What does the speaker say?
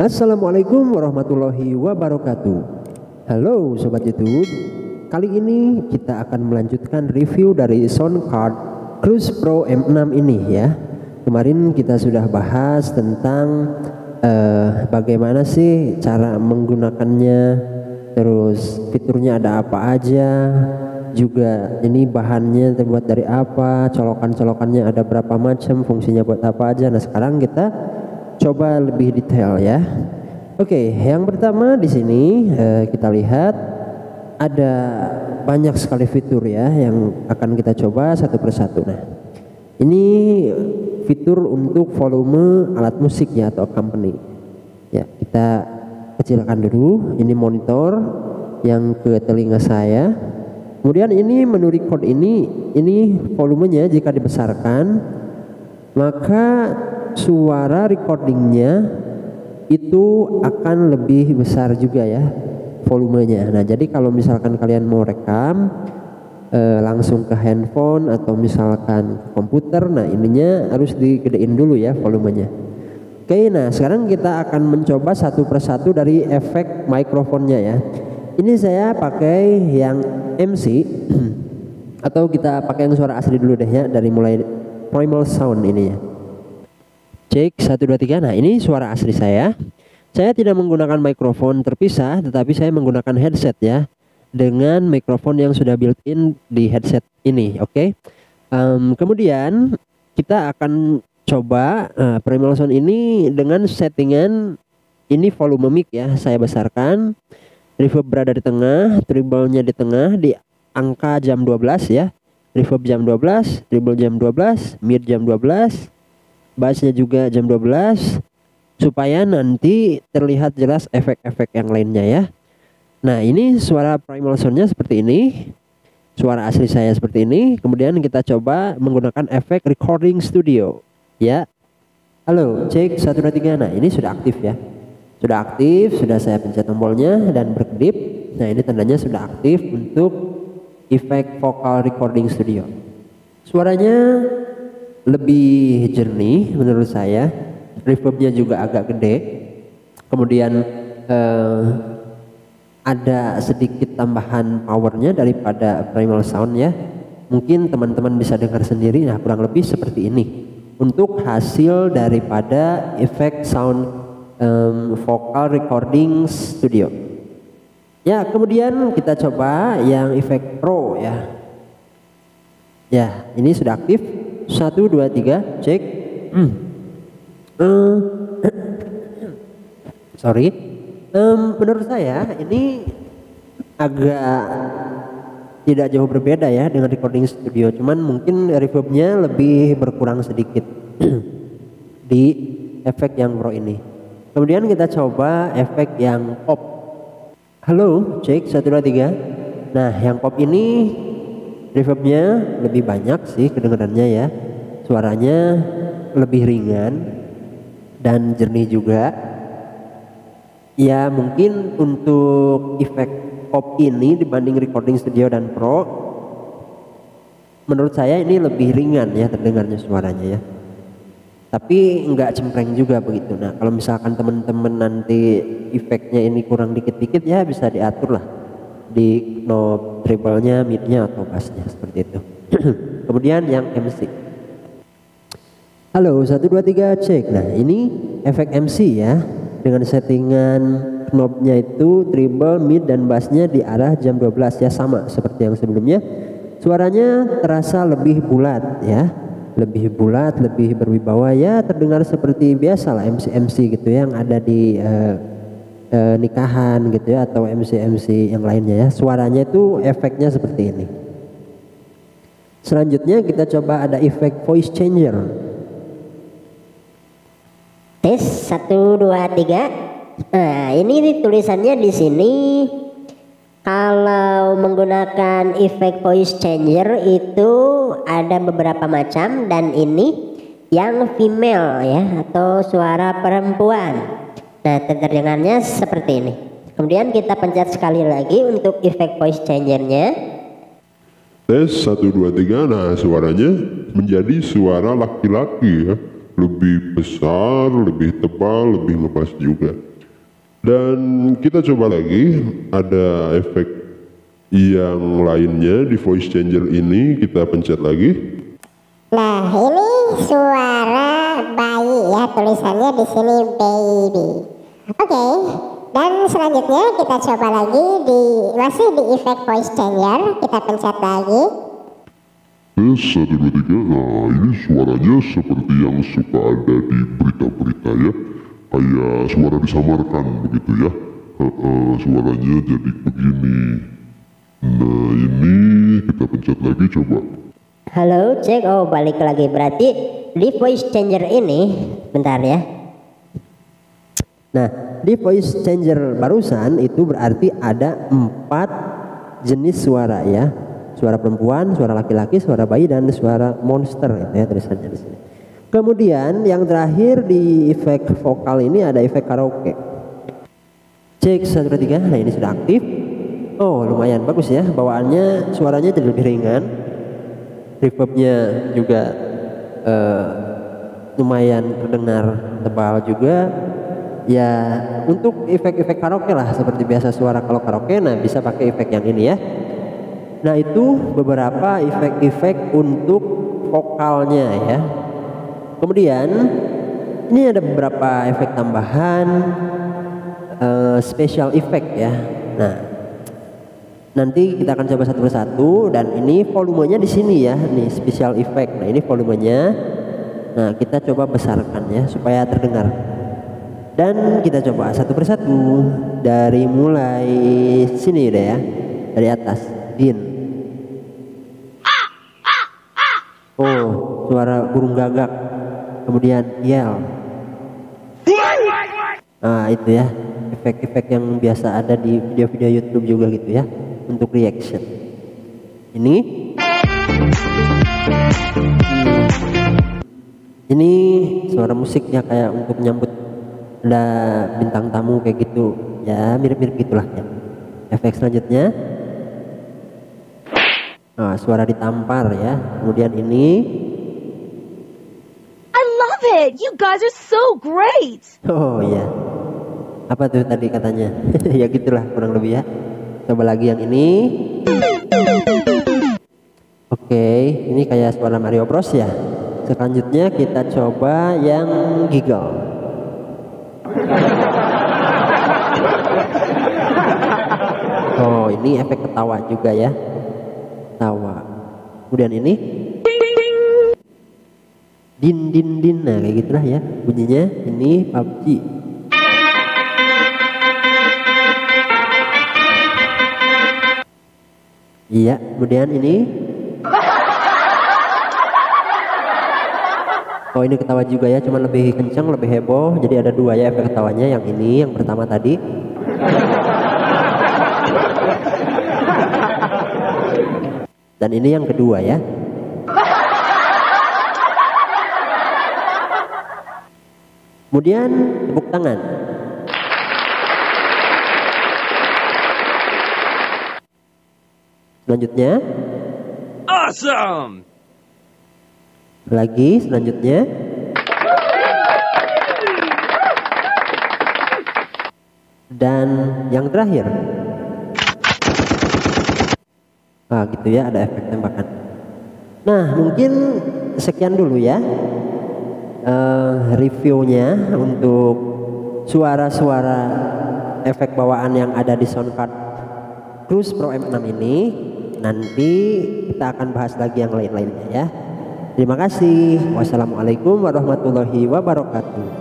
Assalamualaikum warahmatullahi wabarakatuh. Halo Sobat YouTube. Kali ini kita akan melanjutkan review dari Soundcard Cruise Pro M6 ini ya. Kemarin kita sudah bahas tentang bagaimana sih cara menggunakannya, terus fiturnya ada apa aja, juga ini bahannya terbuat dari apa, colokan-colokannya ada berapa macam, fungsinya buat apa aja. Nah sekarang kita coba lebih detail ya. Oke, yang pertama di sini kita lihat ada banyak sekali fitur ya yang akan kita coba satu persatu. Nah, ini fitur untuk volume alat musik ya atau company. Ya, kita kecilkan dulu. Ini monitor yang ke telinga saya. Kemudian ini menu record ini volumenya jika dibesarkan maka suara recordingnya itu akan lebih besar juga ya volumenya. Nah jadi kalau misalkan kalian mau rekam langsung ke handphone atau misalkan komputer, nah ininya harus digedein dulu ya volumenya. Oke, nah sekarang kita akan mencoba satu persatu dari efek mikrofonnya ya. Ini saya pakai yang MC atau kita pakai yang suara asli dulu deh ya, dari mulai Primal Sound ini ya. Cek 1 2 3. Nah, ini suara asli saya. Saya tidak menggunakan mikrofon terpisah, tetapi saya menggunakan headset ya, dengan mikrofon yang sudah built-in di headset ini. Oke. Kemudian kita akan coba Primal Sound ini dengan settingan ini volume mic ya. Saya besarkan, reverb berada di tengah, treble-nya di tengah di angka jam 12 ya. Reverb jam 12, treble jam 12, mid jam 12. Bassnya juga jam 12 supaya nanti terlihat jelas efek-efek yang lainnya ya. Nah ini suara Primal Sound-nya seperti ini, suara asli saya seperti ini. Kemudian kita coba menggunakan efek recording studio ya. Halo, cek 1 2 3. Nah ini sudah aktif ya, sudah aktif, sudah saya pencet tombolnya dan berkedip. Nah ini tandanya sudah aktif untuk efek vocal recording studio. Suaranya lebih jernih menurut saya, reverbnya juga agak gede. Kemudian ada sedikit tambahan powernya daripada Primal Sound ya. Mungkin teman-teman bisa dengar sendiri. Nah kurang lebih seperti ini untuk hasil daripada efek sound vocal recording studio ya. Kemudian kita coba yang efek pro ya. Ya ini sudah aktif. 1 2 3 cek. Sorry. Menurut saya ini agak tidak jauh berbeda ya dengan recording studio, cuman mungkin reverbnya lebih berkurang sedikit di efek yang pro ini. Kemudian kita coba efek yang pop. Halo, cek 1 2 3. Nah, yang pop ini reverbnya lebih banyak sih kedengarannya ya. Suaranya lebih ringan dan jernih juga. Ya mungkin untuk efek pop ini dibanding recording studio dan pro, menurut saya ini lebih ringan ya terdengarnya suaranya ya. Tapi nggak cempreng juga begitu. Nah kalau misalkan teman-teman nanti efeknya ini kurang dikit-dikit ya bisa diatur lah di knob treble-nya, mid-nya atau bass-nya seperti itu. Kemudian yang MC. Halo 1 2 3 cek. Nah ini efek MC ya, dengan settingan knobnya itu treble, mid dan bassnya di arah jam 12 ya, sama seperti yang sebelumnya. Suaranya terasa lebih bulat ya, lebih bulat, lebih berwibawa ya, terdengar seperti biasa lah MC gitu yang ada di nikahan gitu ya, atau MC yang lainnya ya. Suaranya itu efeknya seperti ini. Selanjutnya kita coba ada efek voice changer. Tes 1 2 3. Nah, ini tulisannya di sini kalau menggunakan efek voice changer itu ada beberapa macam, dan ini yang female ya atau suara perempuan. Nah, terdengarnya seperti ini. Kemudian kita pencet sekali lagi untuk efek voice changernya. Tes 1 2 3. Nah, suaranya menjadi suara laki-laki ya. Lebih besar, lebih tebal, lebih ngebas juga. Dan kita coba lagi, ada efek yang lainnya di voice changer ini, kita pencet lagi. Nah, ini suara bayi ya, tulisannya di sini baby. Oke, dan selanjutnya kita coba lagi masih di efek voice changer, kita pencet lagi. Tes 1, 2, 3, nah ini suaranya seperti yang suka ada di berita-berita ya, kayak suara disamarkan begitu ya. Suaranya jadi begini. Nah ini kita pencet lagi coba. Halo, cek. Oh, balik lagi. Berarti di voice changer ini, bentar ya. Nah, di voice changer barusan itu berarti ada 4 jenis suara ya. Suara perempuan, suara laki-laki, suara bayi, dan suara monster gitu ya tulisannya di sini. Kemudian yang terakhir di efek vokal ini ada efek karaoke. Cek 1, 2, 3. Nah, ini sudah aktif. Oh, lumayan bagus ya. Bawaannya suaranya jadi lebih ringan. Reverbnya juga lumayan terdengar tebal juga. Ya, untuk efek-efek karaoke lah seperti biasa suara kalau karaoke. Nah, bisa pakai efek yang ini ya. Nah, itu beberapa efek-efek untuk vokalnya ya. Kemudian ini ada beberapa efek tambahan, special effect ya. Nah, nanti kita akan coba satu persatu, dan ini volumenya di sini ya, nih special effect. Nah, ini volumenya. Nah, kita coba besarkan ya supaya terdengar. Dan kita coba satu persatu dari mulai sini deh ya, dari atas. Din. Oh, suara burung gagak. Kemudian yell. Nah, itu ya, efek-efek yang biasa ada di video-video YouTube juga gitu ya, untuk reaction. Ini suara musiknya kayak untuk menyambut ada bintang tamu kayak gitu ya, mirip-mirip gitulah ya. Efek selanjutnya, nah, suara ditampar ya. Kemudian ini, I love it. You guys are so great. oh ya, apa tuh tadi katanya? Ya gitulah kurang lebih ya. Coba lagi yang ini. Oke, ini kayak suara Mario Bros ya. Selanjutnya kita coba yang giggle. Oh, ini efek ketawa juga ya. Ketawa. Kemudian ini din din din. Nah, kayak gitulah ya bunyinya. Ini PUBG. Iya, kemudian ini. Oh, ini ketawa juga ya, cuman lebih kencang, lebih heboh. Jadi ada 2 ya efek ketawanya. Yang ini, yang pertama tadi. Dan ini yang kedua ya. Kemudian tepuk tangan. Selanjutnya. Awesome. Lagi selanjutnya. Dan yang terakhir. Nah, gitu ya, ada efek tembakan. Nah, mungkin sekian dulu ya reviewnya untuk suara-suara efek bawaan yang ada di Soundcard Cruise Pro M6 ini. Nanti kita akan bahas lagi yang lain-lainnya ya. Terima kasih. Wassalamualaikum warahmatullahi wabarakatuh.